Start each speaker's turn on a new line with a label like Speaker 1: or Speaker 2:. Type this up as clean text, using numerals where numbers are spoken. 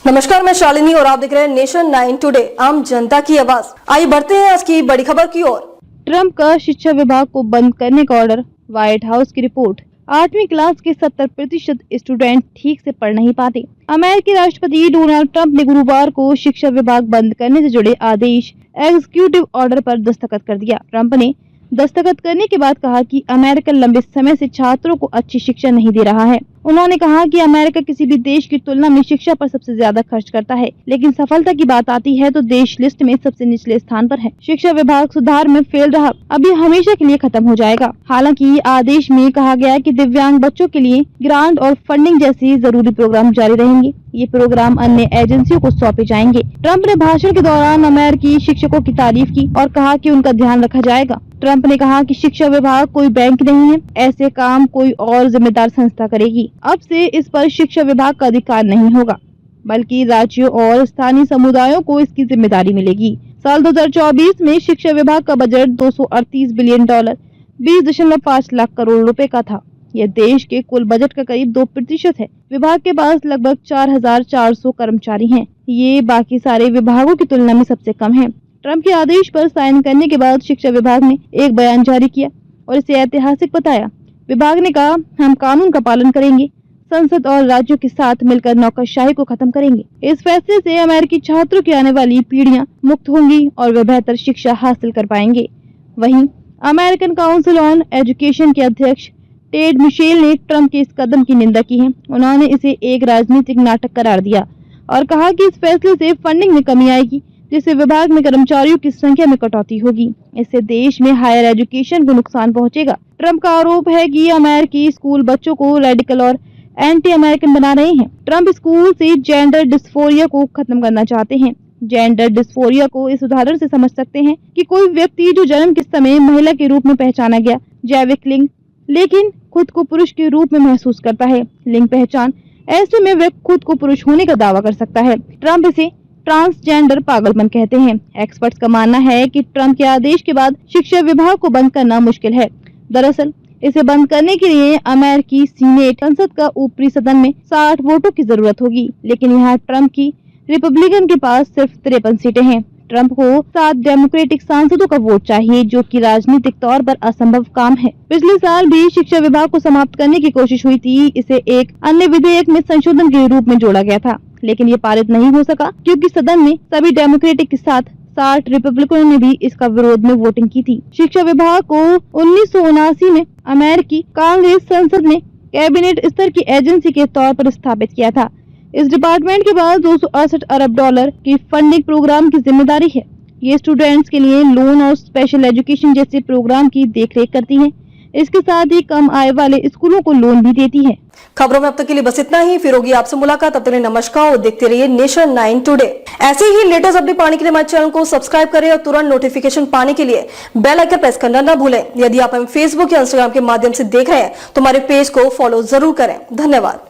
Speaker 1: नमस्कार, मैं शालिनी और आप देख रहे हैं नेशन 9 टुडे, आम जनता की आवाज। आइए बढ़ते हैं आज की बड़ी खबर की ओर।
Speaker 2: ट्रंप का शिक्षा विभाग को बंद करने का ऑर्डर, व्हाइट हाउस की रिपोर्ट। 8वीं क्लास के 70% स्टूडेंट ठीक से पढ़ नहीं पाते। अमेरिकी राष्ट्रपति डोनाल्ड ट्रंप ने गुरुवार को शिक्षा विभाग बंद करने से जुड़े आदेश एग्जीक्यूटिव ऑर्डर पर दस्तखत कर दिया। ट्रंप ने दस्तखत करने के बाद कहा कि अमेरिका लंबे समय से छात्रों को अच्छी शिक्षा नहीं दे रहा है। उन्होंने कहा कि अमेरिका किसी भी देश की तुलना में शिक्षा पर सबसे ज्यादा खर्च करता है, लेकिन सफलता की बात आती है तो देश लिस्ट में सबसे निचले स्थान पर है। शिक्षा विभाग सुधार में फेल रहा, अब ये हमेशा के लिए खत्म हो जाएगा। हालांकि आदेश में कहा गया कि दिव्यांग बच्चों के लिए ग्रांट और फंडिंग जैसी जरूरी प्रोग्राम जारी रहेंगे। ये प्रोग्राम अन्य एजेंसियों को सौंपे जाएंगे। ट्रंप ने भाषण के दौरान अमेरिकी शिक्षकों की तारीफ की और कहा कि उनका ध्यान रखा जाएगा। ट्रंप ने कहा कि शिक्षा विभाग कोई बैंक नहीं है, ऐसे काम कोई और जिम्मेदार संस्था करेगी। अब से इस पर शिक्षा विभाग का अधिकार नहीं होगा, बल्कि राज्यों और स्थानीय समुदायों को इसकी जिम्मेदारी मिलेगी। साल 2024 में शिक्षा विभाग का बजट $238 बिलियन 20.5 लाख करोड़ रुपए का था। यह देश के कुल बजट का करीब 2% है। विभाग के पास लगभग 4,400 कर्मचारी हैं। ये बाकी सारे विभागों की तुलना में सबसे कम है। ट्रंप के आदेश पर साइन करने के बाद शिक्षा विभाग ने एक बयान जारी किया और इसे ऐतिहासिक बताया। विभाग ने कहा, हम कानून का पालन करेंगे, संसद और राज्यों के साथ मिलकर नौकरशाही को खत्म करेंगे। इस फैसले से अमेरिकी छात्रों की आने वाली पीढ़ियां मुक्त होंगी और वे बेहतर शिक्षा हासिल कर पाएंगे। वहीं अमेरिकन काउंसिल ऑन एजुकेशन के अध्यक्ष टेड मिशेल ने ट्रंप के इस कदम की निंदा की है। उन्होंने इसे एक राजनीतिक नाटक करार दिया और कहा कि इस फैसले से फंडिंग में कमी आएगी, जिससे विभाग में कर्मचारियों की संख्या में कटौती होगी। इससे देश में हायर एजुकेशन को नुकसान पहुंचेगा। ट्रंप का आरोप है कि अमेरिकी स्कूल बच्चों को रेडिकल और एंटी अमेरिकन बना रहे हैं। ट्रंप स्कूल से जेंडर डिस्फोरिया को खत्म करना चाहते हैं। जेंडर डिस्फोरिया को इस उदाहरण से समझ सकते हैं कि कोई व्यक्ति जो जन्म के समय महिला के रूप में पहचाना गया, जैविक लिंग, लेकिन खुद को पुरुष के रूप में महसूस करता है। लिंग पहचान, ऐसे में वह खुद को पुरुष होने का दावा कर सकता है। ट्रंप इसे ट्रांसजेंडर पागलपन कहते हैं। एक्सपर्ट्स का मानना है कि ट्रंप के आदेश के बाद शिक्षा विभाग को बंद करना मुश्किल है। दरअसल इसे बंद करने के लिए अमेरिकी सीनेट संसद का ऊपरी सदन में 60 वोटों की जरूरत होगी, लेकिन यहाँ ट्रंप की रिपब्लिकन के पास सिर्फ 53 सीटें हैं। ट्रंप को 7 डेमोक्रेटिक सांसदों का वोट चाहिए, जो कि राजनीतिक तौर पर असंभव काम है। पिछले साल भी शिक्षा विभाग को समाप्त करने की कोशिश हुई थी। इसे एक अन्य विधेयक में संशोधन के रूप में जोड़ा गया था, लेकिन ये पारित नहीं हो सका क्योंकि सदन में सभी डेमोक्रेटिक के साथ 60 रिपब्लिकनों ने भी इसका विरोध में वोटिंग की थी। शिक्षा विभाग को 1979 में अमेरिकी कांग्रेस संसद ने कैबिनेट स्तर की एजेंसी के तौर पर स्थापित किया था। इस डिपार्टमेंट के पास $268 अरब की फंडिंग प्रोग्राम की जिम्मेदारी है। ये स्टूडेंट्स के लिए लोन और स्पेशल एजुकेशन जैसे प्रोग्राम की देखरेख करती है। इसके साथ ही कम आय वाले स्कूलों को लोन भी देती है।
Speaker 1: खबरों में अब तक के लिए बस इतना ही। फिर होगी आपसे मुलाकात, तब तक के लिए नमस्कार और देखते रहिए नेशन 9 टुडे। ऐसे ही लेटेस्ट अपडेट पाने के लिए हमारे चैनल को सब्सक्राइब करें और तुरंत नोटिफिकेशन पाने के लिए बेल आइकन प्रेस करना न भूलें। यदि आप हमें फेसबुक या इंस्टाग्राम के माध्यम से देख रहे हैं तो हमारे पेज को फॉलो जरूर करें। धन्यवाद।